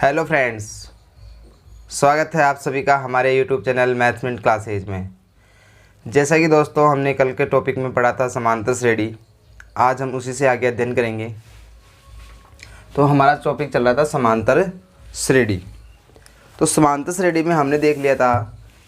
Hello friends, स्वागत है आप सभी का हमारे यूट्यूब चैनल मैथमेटिक्स क्लासेज में। जैसा कि दोस्तों हमने कल के टॉपिक में पढ़ा था समांतर श्रेणी, आज हम उसी से आगे अध्ययन करेंगे। तो हमारा टॉपिक चल रहा था समांतर श्रेणी। तो समांतर श्रेणी में हमने देख लिया था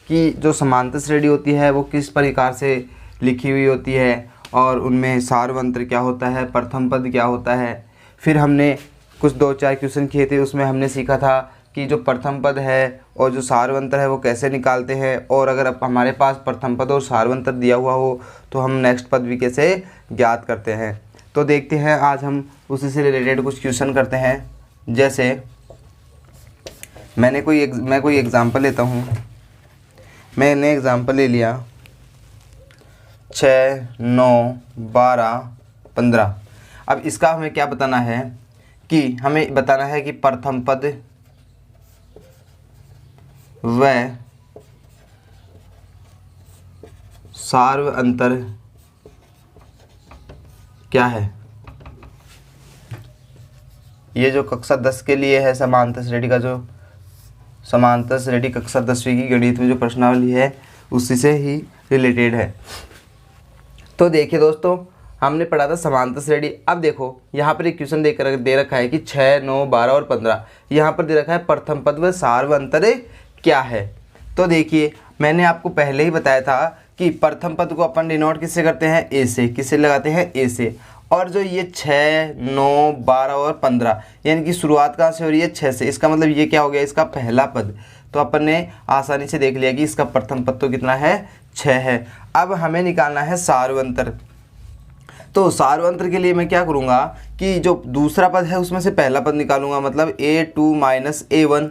कि जो समांतर श्रेणी होती है वो किस प्रकार से लिखी हुई होती है और उनमें सार्वंत्र क्या होता है, प्रथम पद क्या होता है। फिर हमने कुछ 2-4 क्वेश्चन किए थे, उसमें हमने सीखा था कि जो प्रथम पद है और जो सार्वंत्र है वो कैसे निकालते हैं, और अगर अब हमारे पास प्रथम पद और सार्वंत्र दिया हुआ हो तो हम नेक्स्ट पद भी कैसे ज्ञात करते हैं। तो देखते हैं, आज हम उसी से रिलेटेड कुछ क्वेश्चन करते हैं। जैसे मैं कोई एग्ज़ाम्पल लेता हूँ। मैंने एग्ज़ाम्पल ले लिया 6, 9, 12, 15। अब इसका हमें क्या बताना है कि हमें बताना है कि प्रथम पद व सार्वंतर क्या है। ये जो कक्षा 10 के लिए है समांतर श्रेणी का, जो समांतर श्रेणी कक्षा 10वीं की गणित में जो प्रश्नावली है उसी से ही रिलेटेड है। तो देखिए दोस्तों, हमने पढ़ा था समांतर श्रेणी। अब देखो यहाँ पर एक क्वेश्चन दे रखा है कि 6, 9, 12 और 15। यहाँ पर दे रखा है प्रथम पद व सार्वंतर क्या है। तो देखिए, मैंने आपको पहले ही बताया था कि प्रथम पद को अपन डिनोट किससे करते हैं, ए से। किससे लगाते हैं, ए से। और जो ये 6, 9, 12 और 15 यानी कि शुरुआत कहाँ से हो रही है, 6 से। इसका मतलब ये क्या हो गया, इसका पहला पद। तो अपन ने आसानी से देख लिया कि इसका प्रथम पद तो कितना है, 6 है। अब हमें निकालना है सार्वंतर। तो सार्वंत्र के लिए मैं क्या करूँगा कि जो दूसरा पद है उसमें से पहला पद निकालूंगा, मतलब a2 माइनस a1।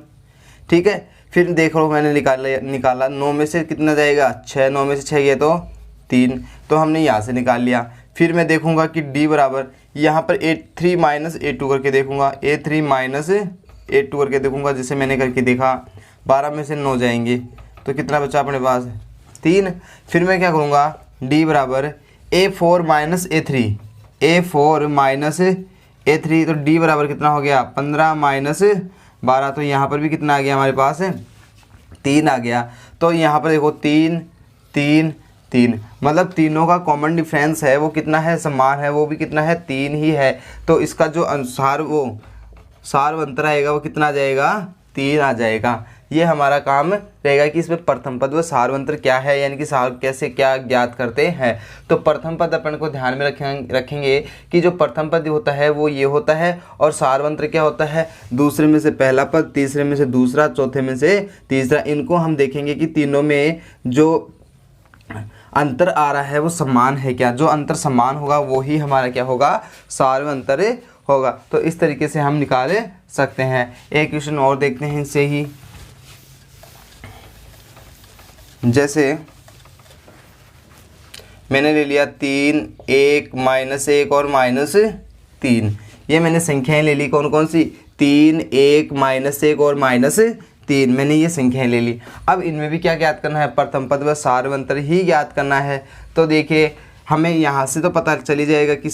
ठीक है, फिर देख लो मैंने निकाला 9 में से कितना जाएगा, 6। 9 में से 6 गया तो 3, तो हमने यहाँ से निकाल लिया। फिर मैं देखूँगा कि d बराबर यहाँ पर a3 माइनस a2 करके देखूँगा, a3 माइनस a2 करके देखूँगा, जैसे मैंने करके देखा। 12 में से 9 जाएंगे तो कितना बचा अपने पास, 3। फिर मैं क्या करूँगा, d बराबर a4 minus a3, a4 minus a3, तो d बराबर कितना हो गया, 15 माइनस 12। तो यहाँ पर भी कितना आ गया हमारे पास, 3 आ गया। तो यहाँ पर देखो 3, 3, 3, मतलब तीनों का कॉमन डिफरेंस है वो कितना है, समान है, वो भी कितना है, 3 ही है। तो इसका जो अनुसार वो सार्वंतर आएगा वो कितना आ जाएगा, 3 आ जाएगा। ये हमारा काम रहेगा कि इसमें प्रथम पद व सार्वंतर क्या है, यानी कि कैसे क्या ज्ञात करते हैं। तो प्रथम पद अपन को ध्यान में रखेंगे कि जो प्रथम पद होता है वो ये होता है, और सार्वंतर क्या होता है, दूसरे में से पहला पद, तीसरे में से दूसरा, चौथे में से तीसरा। इनको हम देखेंगे कि तीनों में जो अंतर आ रहा है वो समान है क्या। जो अंतर समान होगा वो ही हमारा क्या होगा, सार्वंतर होगा। तो इस तरीके से हम निकाल सकते हैं। एक क्वेश्चन और देखते हैं इनसे ही। जैसे मैंने ले लिया 3, 1, -1 और -3। ये मैंने संख्याएं ले ली, कौन कौन सी, 3, 1, -1 और -3। मैंने ये संख्याएं ले ली। अब इनमें भी क्या ज्ञात करना है, प्रथम पद व सार्वंतर ही ज्ञात करना है। तो देखिए, हमें यहाँ से तो पता चली जाएगा कि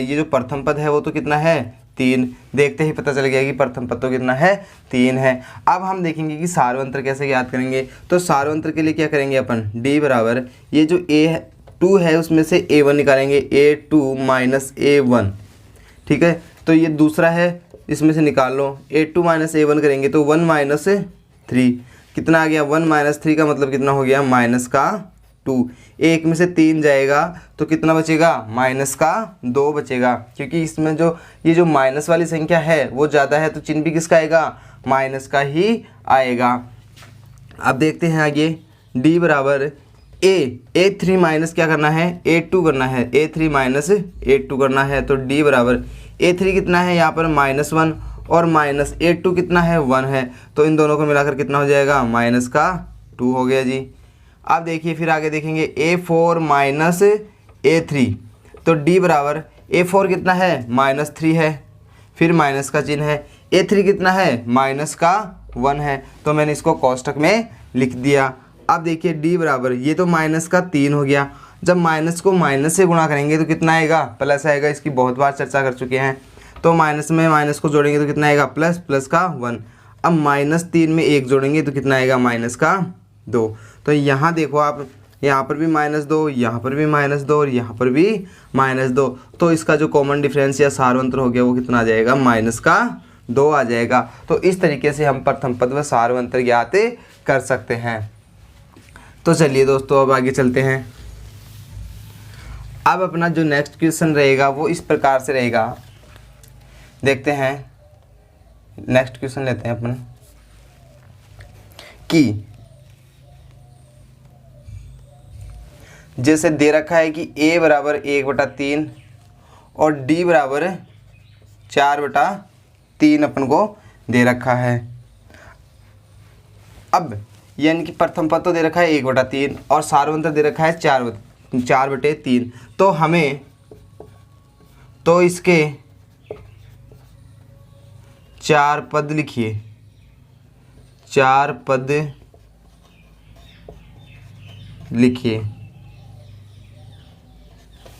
ये जो प्रथम पद है वो तो कितना है, 3। देखते ही पता चल गया कि प्रथम पद तो कितना है, 3 है। अब हम देखेंगे कि सार्वंतर कैसे ज्ञात करेंगे। तो सार्वंतर के लिए क्या करेंगे अपन, d बराबर ये जो a2 है उसमें से a1 निकालेंगे, a2 माइनस a1। ठीक है, तो ये दूसरा है, इसमें से निकाल लो, a2 माइनस a1 करेंगे तो 1 माइनस 3 कितना आ गया, 1 माइनस 3 का मतलब कितना हो गया, माइनस का 2। 1 में से 3 जाएगा तो कितना बचेगा, माइनस का 2 बचेगा, क्योंकि इसमें जो ये जो माइनस वाली संख्या है वो ज़्यादा है, तो चिन्ह भी किसका आएगा, माइनस का ही आएगा। अब देखते हैं आगे, d बराबर a3 माइनस क्या करना है, a2 करना है, a3 माइनस a2 करना है। तो d बराबर a3 कितना है यहाँ पर, -1, और माइनस a2 कितना है, 1 है। तो इन दोनों को मिलाकर कितना हो जाएगा, माइनस का 2 हो गया जी। अब देखिए, फिर आगे देखेंगे a4 माइनस a3। तो d बराबर a4 कितना है, -3 है, फिर माइनस का चिन्ह है, a3 कितना है, माइनस का 1 है। तो मैंने इसको कोष्टक में लिख दिया। अब देखिए d बराबर ये तो माइनस का 3 हो गया, जब माइनस को माइनस से गुणा करेंगे तो कितना आएगा, प्लस आएगा। इसकी बहुत बार चर्चा कर चुके हैं। तो माइनस में माइनस को जोड़ेंगे तो कितना आएगा, प्लस, प्लस का 1। अब -3 में 1 जोड़ेंगे तो कितना आएगा -2। तो यहाँ देखो आप, यहाँ पर भी -2, यहाँ पर भी -2 और यहाँ पर भी -2। तो इसका जो कॉमन डिफरेंस या सारवंतर हो गया वो कितना आ जाएगा -2 आ जाएगा। तो इस तरीके से हम प्रथम पद व सारवंतर ज्ञात कर सकते हैं। तो चलिए दोस्तों अब आगे चलते हैं। अब अपना जो नेक्स्ट क्वेश्चन रहेगा वो इस प्रकार से रहेगा, देखते हैं। नेक्स्ट क्वेश्चन लेते हैं अपन कि जैसे दे रखा है कि a बराबर 1/3 और d बराबर 4/3 अपन को दे रखा है। अब यानी कि प्रथम पद तो दे रखा है 1/3 और सारवंतर दे रखा है 4/3। तो हमें तो इसके 4 पद लिखिए, 4 पद लिखिए।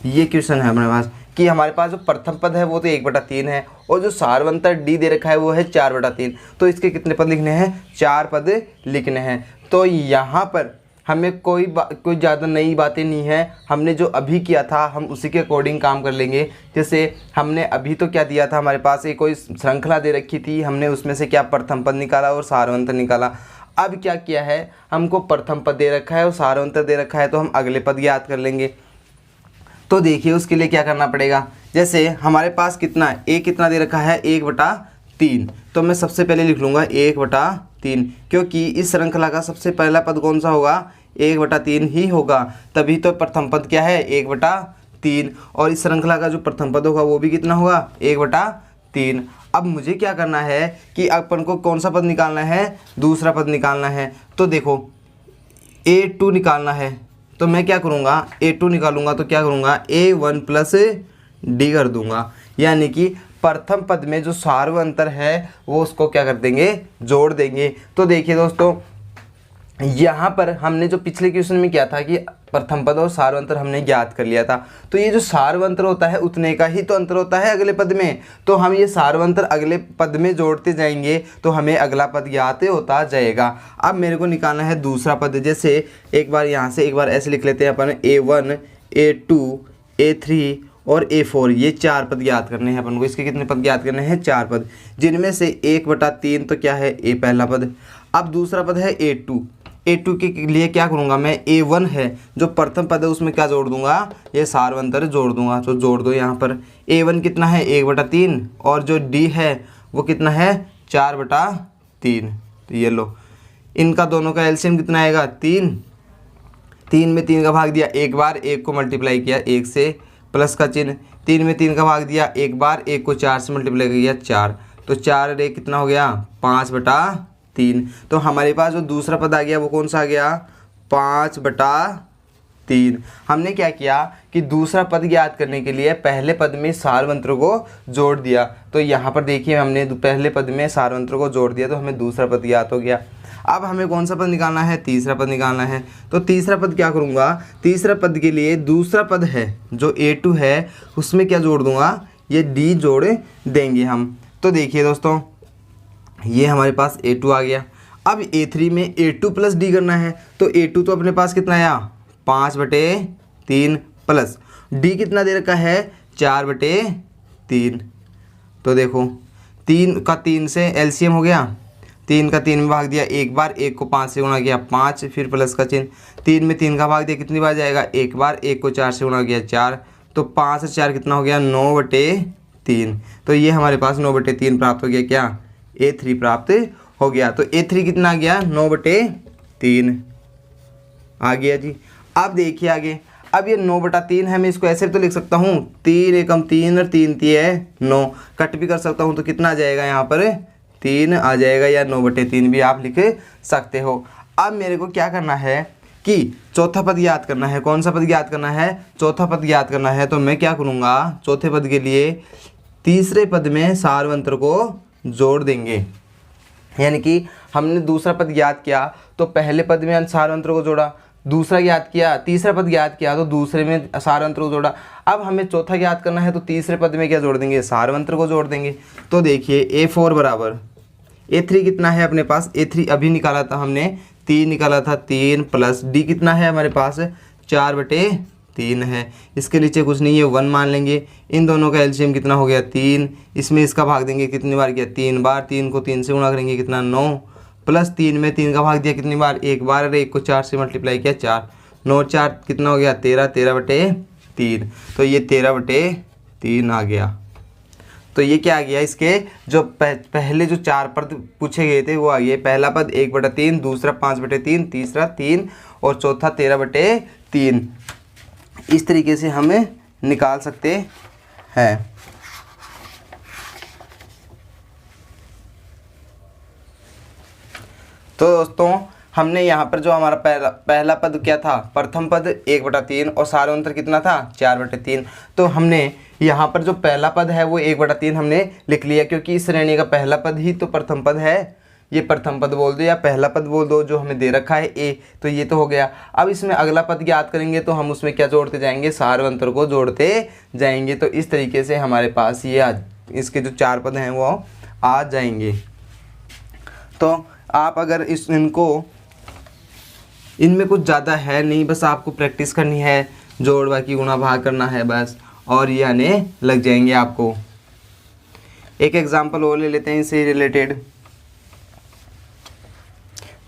ये क्वेश्चन है हमारे पास कि हमारे पास जो प्रथम पद है वो तो 1/3 है और जो सारवंतर डी दे रखा है वो है 4/3। तो इसके कितने पद लिखने हैं? 4 पद लिखने हैं। तो यहाँ पर हमें कोई ज़्यादा नई बातें नहीं है, हमने जो अभी किया था हम उसी के अकॉर्डिंग काम कर लेंगे। जैसे हमने अभी तो क्या दिया था, हमारे पास एक कोई श्रृंखला दे रखी थी, हमने उसमें से क्या प्रथम पद निकाला और सारवंतर निकाला। अब क्या किया है, हमको प्रथम पद दे रखा है और सारवंतर दे रखा है, तो हम अगले पद याद कर लेंगे। तो देखिए उसके लिए क्या करना पड़ेगा। जैसे हमारे पास कितना है, a कितना दे रखा है 1/3। तो मैं सबसे पहले लिख लूँगा 1/3, क्योंकि इस श्रृंखला का सबसे पहला पद कौन सा होगा? 1/3 ही होगा, तभी तो प्रथम पद क्या है 1/3। और इस श्रृंखला का जो प्रथम पद होगा वो भी कितना होगा 1/3। अब मुझे क्या करना है कि अपन को कौन सा पद निकालना है? दूसरा पद निकालना है। तो देखो a2 निकालना है, तो मैं क्या करूँगा, a2 निकालूंगा तो क्या करूँगा a1 प्लस d कर दूंगा। यानी कि प्रथम पद में जो सारवंतर है वो उसको क्या कर देंगे, जोड़ देंगे। तो देखिए दोस्तों, यहाँ पर हमने जो पिछले क्वेश्चन में किया था कि प्रथम पद और सारवंतर हमने ज्ञात कर लिया था। तो ये जो सारवंतर होता है उतने का ही तो अंतर होता है अगले पद में। तो हम ये सारवंतर अगले पद में जोड़ते जाएंगे तो हमें अगला पद ज्ञात होता जाएगा। अब मेरे को निकालना है दूसरा पद। जैसे एक बार यहाँ से एक बार ऐसे लिख लेते हैं अपन, a1 a2 a3 और a4, ये 4 पद ज्ञात करने हैं अपन को। इसके कितने पद ज्ञात करने हैं? 4 पद, जिनमें से 1/3 तो क्या है a पहला पद। अब दूसरा पद है a2 के लिए क्या करूँगा मैं, a1 है जो प्रथम पद है उसमें क्या जोड़ दूंगा, ये सारवंतर जोड़ दूंगा। तो जोड़ दो यहाँ पर, a1 कितना है 1/3 और जो d है वो कितना है 4/3। तो ये लो, इनका दोनों का एलसीएम कितना आएगा 3। 3 में 3 का भाग दिया एक बार, 1 को मल्टीप्लाई किया 1 से, प्लस का चिन्ह। 3 में 3 का भाग दिया एक बार, 1 को 4 से मल्टीप्लाई किया 4। तो 4 और 1 कितना हो गया 5/3। तो हमारे पास जो दूसरा पद आ गया वो कौन सा आ गया 5/3। हमने क्या किया कि दूसरा पद ज्ञात करने के लिए पहले पद में सारवंतर को जोड़ दिया। तो यहाँ पर देखिए हमने पहले पद में सारवंतर को जोड़ दिया तो हमें दूसरा पद ज्ञात हो गया। अब हमें कौन सा पद निकालना है, तीसरा पद निकालना है। तो तीसरा पद क्या करूँगा, तीसरा पद के लिए दूसरा पद है जो a2 है उसमें क्या जोड़ दूँगा, ये d जोड़ देंगे हम। तो देखिए दोस्तों, ये हमारे पास a2 आ गया। अब a3 में a2 प्लस d करना है। तो a2 तो अपने पास कितना आया 5/3 प्लस d कितना दे रखा है 4/3। तो देखो 3 का 3 से एलसीएम हो गया, 3 का 3 में भाग दिया एक बार, 1 को 5 से गुणा किया 5, फिर प्लस का चिन्ह। 3 में 3 का भाग दिया कितनी बार जाएगा एक बार, 1 को 4 से गुणा किया 4। तो 5 से 4 कितना हो गया 9/3। तो ये हमारे पास 9/3 प्राप्त हो गया, क्या a3 प्राप्त हो गया। तो a3 कितना आ गया 9/3 आ गया जी। अब देखिए आगे, अब ये 9/3 है, मैं इसको ऐसे तो लिख सकता हूँ 3 एकम 3 और 3 3 9, कट भी कर सकता हूँ। तो कितना आ जाएगा यहाँ पर 3 आ जाएगा, या 9/3 भी आप लिख सकते हो। अब मेरे को क्या करना है कि चौथा पद याद करना है। कौन सा पद याद करना है, चौथा पद याद करना है। तो मैं क्या करूँगा, चौथे पद के लिए तीसरे पद में सारवंतर को जोड़ देंगे। यानी कि हमने दूसरा पद याद किया तो पहले पद में सारवंतर को जोड़ा, दूसरा याद किया, तीसरा पद याद किया तो दूसरे में सारवंतर को जोड़ा। अब हमें चौथा याद करना है तो तीसरे पद में क्या जोड़ देंगे, सारवंतर को जोड़ देंगे। तो देखिए a4 बराबर A3 कितना है अपने पास, A3 अभी निकाला था हमने, 3 निकाला था, 3 प्लस D कितना है हमारे पास 4/3 है। इसके नीचे कुछ नहीं है, 1 मान लेंगे। इन दोनों का एलसीएम कितना हो गया 3, इसमें इसका भाग देंगे कितनी बार किया 3 बार, 3 को 3 से गुणा करेंगे कितना 9, प्लस 3 में 3 का भाग दिया कितनी बार 1 बार, अरे 1 को 4 से मल्टीप्लाई किया 4, 9 4 कितना हो गया 13, 13/3। तो ये 13/3 आ गया। तो ये क्या आ गया, इसके जो पहले जो 4 पद पूछे गए थे वो आ गए। पहला पद 1/3, दूसरा 5/3, तीसरा 3 और चौथा 13/3। इस तरीके से हम निकाल सकते हैं। तो दोस्तों हमने यहाँ पर जो हमारा पहला पद क्या था, प्रथम पद 1/3 और सार्वंतर कितना था 4/3। तो हमने यहाँ पर जो पहला पद है वो 1/3 हमने लिख लिया, क्योंकि इस श्रेणी का पहला पद ही तो प्रथम पद है। ये प्रथम पद बोल दो या पहला पद बोल दो जो हमें दे रखा है ए। तो ये तो हो गया। अब इसमें अगला पद ज्ञात करेंगे तो हम उसमें क्या जोड़ते जाएंगे, सार्वंतर को जोड़ते जाएंगे। तो इस तरीके से हमारे पास ये इसके जो 4 पद हैं वो आ जाएंगे। तो आप अगर इनमें कुछ ज़्यादा है नहीं, बस आपको प्रैक्टिस करनी है, जोड़ बाकी गुणा भाग करना है बस, और ये आने लग जाएंगे आपको। एक एग्जांपल और ले लेते हैं इससे रिलेटेड।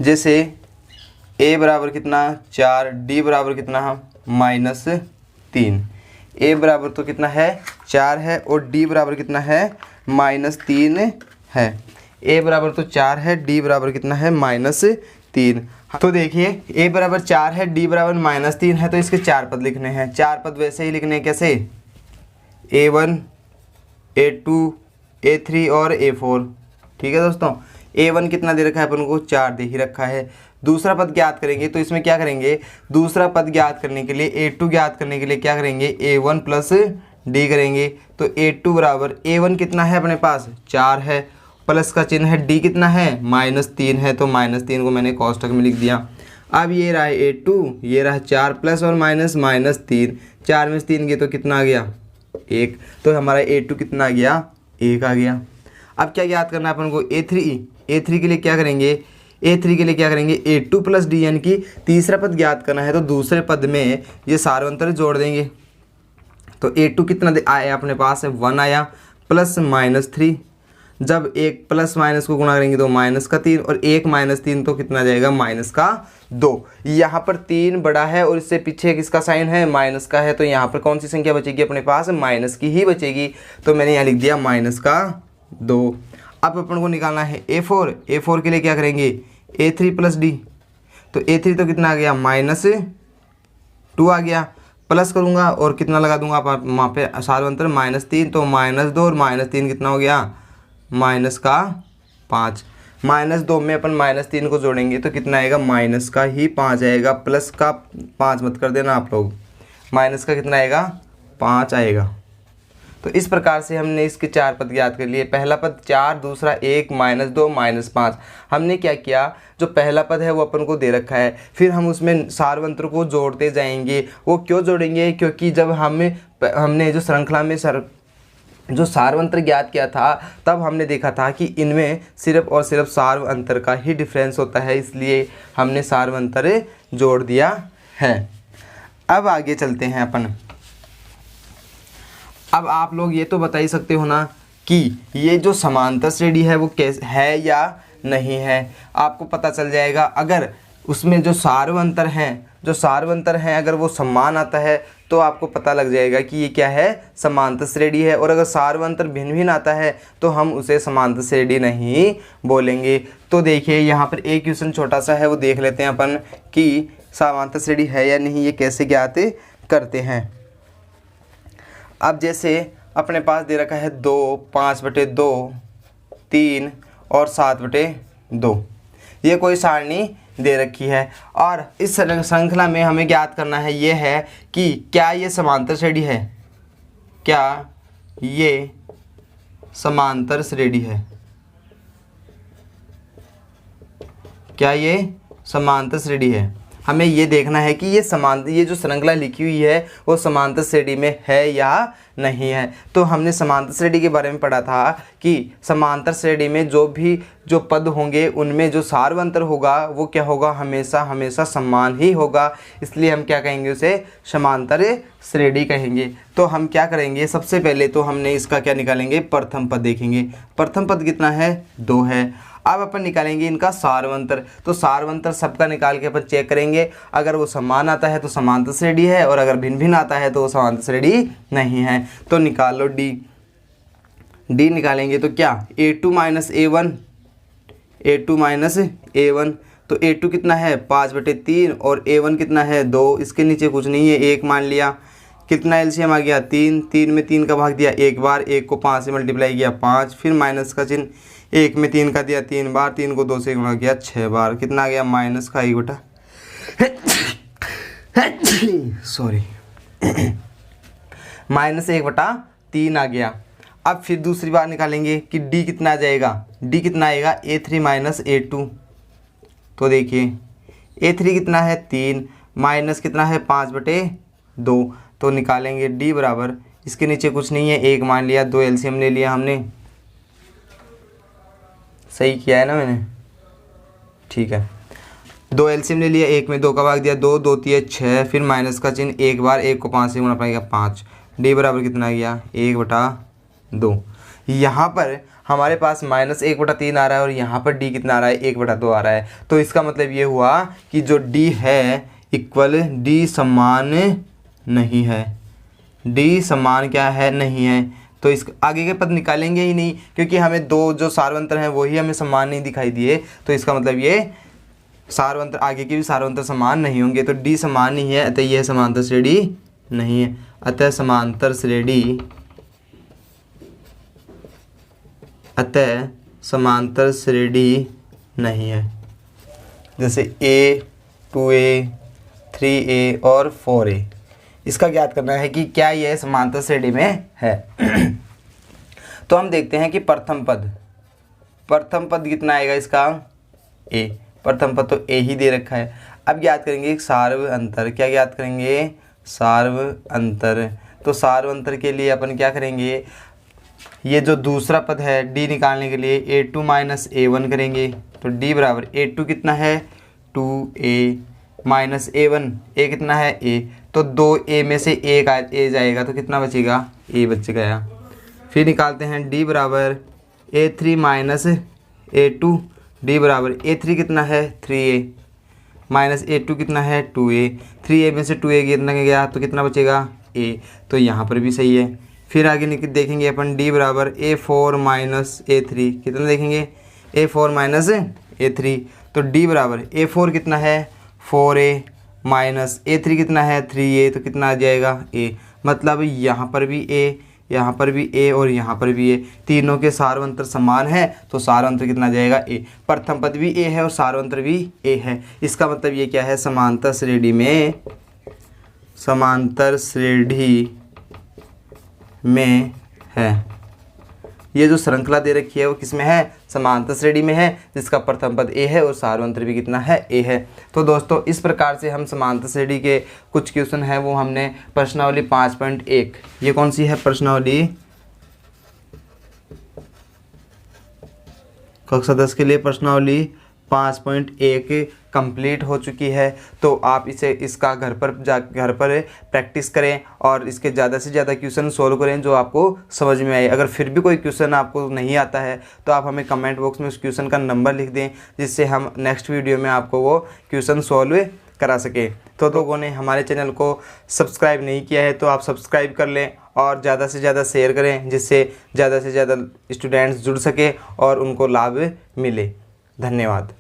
जैसे a बराबर कितना 4, d बराबर कितना -3। a बराबर तो कितना है 4 है और d बराबर कितना है -3 है। a बराबर तो 4 है, d बराबर कितना है -3। तो देखिए a बराबर 4 है, d बराबर -3 है, तो इसके 4 पद लिखने हैं। 4 पद वैसे ही लिखने हैं, कैसे, a1 a2 a3 और a4। ठीक है दोस्तों, a1 कितना दे रखा है अपन को 4 दे ही रखा है। दूसरा पद ज्ञात करेंगे तो इसमें क्या करेंगे, दूसरा पद ज्ञात करने के लिए a2 ज्ञात करने के लिए क्या करेंगे, a1 प्लस d करेंगे। तो a2 बराबर a1 कितना है अपने पास 4 है, प्लस का चिन्ह है, d कितना है -3 है, तो -3 को मैंने कोष्ठक में लिख दिया। अब ये रहा a2, ये रहा 4 प्लस और माइनस -3, 4 में से 3 गए तो कितना आ गया 1। तो हमारा a2 कितना आ गया 1 आ गया। अब क्या ज्ञात करना है अपन को, a3 के लिए क्या करेंगे, a3 के लिए क्या करेंगे a2 प्लस d, यानी कि तीसरा पद ज्ञात करना है। तो दूसरे पद में ये सार्वंतर जोड़ देंगे। तो a2 कितना आया अपने पास है 1 आया, प्लस -3, जब एक प्लस माइनस को गुणा करेंगे तो -3 और 1 -3 तो कितना जाएगा -2। यहाँ पर 3 बड़ा है और इससे पीछे किसका साइन है माइनस का है, तो यहाँ पर कौन सी संख्या बचेगी अपने पास, माइनस की ही बचेगी। तो मैंने यहाँ लिख दिया -2। अब अपन को निकालना है a4 के लिए क्या करेंगे a3 प्लस d। तो a3 तो कितना आ गया -2 आ गया, प्लस करूँगा और कितना लगा दूंगा वहाँ पे सार्वंतर -3, तो -2 और -3 कितना हो गया -5। -2 में अपन -3 को जोड़ेंगे तो कितना आएगा -5 आएगा, प्लस का 5 मत कर देना आप लोग, माइनस का कितना आएगा 5 आएगा। तो इस प्रकार से हमने इसके 4 पद ज्ञात कर लिए। पहला पद 4, दूसरा 1, -2, -5। हमने क्या किया, जो पहला पद है वो अपन को दे रखा है, फिर हम उसमें सार्वंतर को जोड़ते जाएंगे। वो क्यों जोड़ेंगे, क्योंकि जब हमने जो श्रृंखला में जो सार्वंतर ज्ञात किया था तब हमने देखा था कि इनमें सिर्फ और सिर्फ सार्वंतर का ही डिफरेंस होता है, इसलिए हमने सार्वंतर जोड़ दिया है। अब आगे चलते हैं अपन। अब आप लोग ये तो बता ही सकते हो ना कि ये जो समांतर श्रेणी है वो कैसे है या नहीं है। आपको पता चल जाएगा अगर उसमें जो सार्वंतर हैं अगर वो समान आता है तो आपको पता लग जाएगा कि ये क्या है, समांतर श्रेणी है। और अगर सार्वंतर भिन्न भिन्न आता है तो हम उसे समांतर श्रेणी नहीं बोलेंगे। तो देखिए यहाँ पर एक क्वेश्चन छोटा सा है, वो देख लेते हैं अपन कि समांतर श्रेणी है या नहीं, ये कैसे ज्ञात करते हैं। अब जैसे अपने पास दे रखा है 2, 5/2, 3 और 7/2, ये कोई सारणी दे रखी है और इस श्रृंखला में हमें ज्ञात करना है ये है कि क्या ये समांतर श्रेणी है, क्या ये समांतर श्रेणी है, क्या ये समांतर श्रेणी है। हमें ये देखना है कि ये जो श्रृंखला लिखी हुई है वो समांतर श्रेणी में है या नहीं है। तो हमने समांतर श्रेणी के बारे में पढ़ा था कि समांतर श्रेणी में जो पद होंगे उनमें जो सार्वंतर होगा वो क्या होगा, हमेशा हमेशा समान ही होगा, इसलिए हम क्या कहेंगे, उसे समांतर श्रेणी कहेंगे। तो हम क्या करेंगे, सबसे पहले तो हमने इसका क्या निकालेंगे, प्रथम पद देखेंगे। प्रथम पद कितना है, 2 है। अब अपन निकालेंगे इनका सार्वंतर। तो सार्वंतर सबका निकाल के अपन चेक करेंगे, अगर वो समान आता है तो समांतर श्रेणी है, और अगर भिन्न भिन्न आता है तो वो समांतर श्रेणी नहीं है। तो निकाल लो डी निकालेंगे तो क्या, a2 माइनस a1, तो a2 कितना है 5/3 और a1 कितना है 2, इसके नीचे कुछ नहीं है, 1 मान लिया। कितना एलसीएम आ गया 3 में 3 का भाग दिया एक बार, 1 को 5 से मल्टीप्लाई किया 5, फिर माइनस का चिन्ह, 1 में 3 का दिया 3 बार, 3 को 2 से गुणा किया 6 बार, कितना आ गया माइनस का 1 माइनस 1/3 आ गया। अब फिर दूसरी बार निकालेंगे कि डी कितना आ जाएगा, डी कितना आएगा a3 माइनस a2। तो देखिए a3 कितना है 3 माइनस कितना है 5/2, तो निकालेंगे d बराबर, इसके नीचे कुछ नहीं है 1 मान लिया, 2 एलसीएम ले लिया हमने, सही किया है ना मैंने, ठीक है। 2 एलसीएम ले लिया, 1 में 2 का भाग दिया 2, 2 3 6, फिर माइनस का चिन्ह एक बार, 1 को 5 से गुणा पाएगा 5, डी बराबर कितना आ गया 1/2। यहाँ पर हमारे पास माइनस 1/3 आ रहा है और यहाँ पर डी कितना आ रहा है 1/2 आ रहा है। तो इसका मतलब ये हुआ कि जो डी है इक्वल डी समान नहीं है, डी समान क्या है, नहीं है। तो इस आगे के पद निकालेंगे ही नहीं, क्योंकि हमें 2 जो सार्वंतर हैं वही हमें समान नहीं दिखाई दिए। तो इसका मतलब ये सार्वंतर, आगे के भी सार्वंतर समान नहीं होंगे। तो डी समान नहीं है, अतः यह समांतर श्रेणी नहीं है, अतः समांतर श्रेणी नहीं है। जैसे a, 2a, 3a और 4a, इसका ज्ञात करना है कि क्या यह समांतर श्रेणी में है। तो हम देखते हैं कि प्रथम पद कितना आएगा इसका a, प्रथम पद तो a ही दे रखा है। अब ज्ञात करेंगे सार्व अंतर, क्या ज्ञात करेंगे, सार्व अंतर। तो सार्व अंतर के लिए अपन क्या करेंगे, ये जो दूसरा पद है d निकालने के लिए a2 माइनस a1 करेंगे। तो d बराबर a2 कितना है 2a माइनस a1, a कितना है a, तो 2a में से एक a जाएगा तो कितना बचेगा, a बच गया। फिर निकालते हैं d बराबर a3 माइनस a2, d बराबर a3 कितना है 3a माइनस a2 कितना है 2a, 3a में से 2a कितना गया तो कितना बचेगा a, तो यहाँ पर भी सही है। फिर आगे देखेंगे अपन d बराबर a4 माइनस a3, कितना देखेंगे a4 माइनस a3, तो d बराबर a4 कितना है 4a माइनस a3 कितना है 3a, तो कितना आ जाएगा a। मतलब यहाँ पर भी a, यहाँ पर भी a और यहाँ पर भी a, तीनों के सार्वंतर समान है, तो सार्वंतर कितना आ जाएगा a। प्रथम पद भी a है और सार्वंतर भी a है। इसका मतलब ये क्या है, समांतर श्रेणी में है। ये जो श्रृंखला दे रखी है वो किस में है, समांतर श्रेणी में है, जिसका प्रथम पद a है और सार्वंतर भी कितना है a है। तो दोस्तों इस प्रकार से हम समांतर श्रेणी के कुछ क्वेश्चन है वो हमने प्रश्नावली 5.1, ये कौन सी है प्रश्नावली, कक्षा 10 के लिए प्रश्नावली 5.1 कंप्लीट हो चुकी है। तो आप इसका घर पर प्रैक्टिस करें और इसके ज़्यादा से ज़्यादा क्वेश्चन सोल्व करें जो आपको समझ में आए। अगर फिर भी कोई क्वेश्चन आपको नहीं आता है तो आप हमें कमेंट बॉक्स में उस क्वेश्चन का नंबर लिख दें, जिससे हम नेक्स्ट वीडियो में आपको वो क्वेश्चन सॉल्व करा सकें। तो लोगों ने हमारे चैनल को सब्सक्राइब नहीं किया है तो आप सब्सक्राइब कर लें और ज़्यादा से ज़्यादा शेयर करें, जिससे ज़्यादा से ज़्यादा स्टूडेंट्स जुड़ सके और उनको लाभ मिले। धन्यवाद।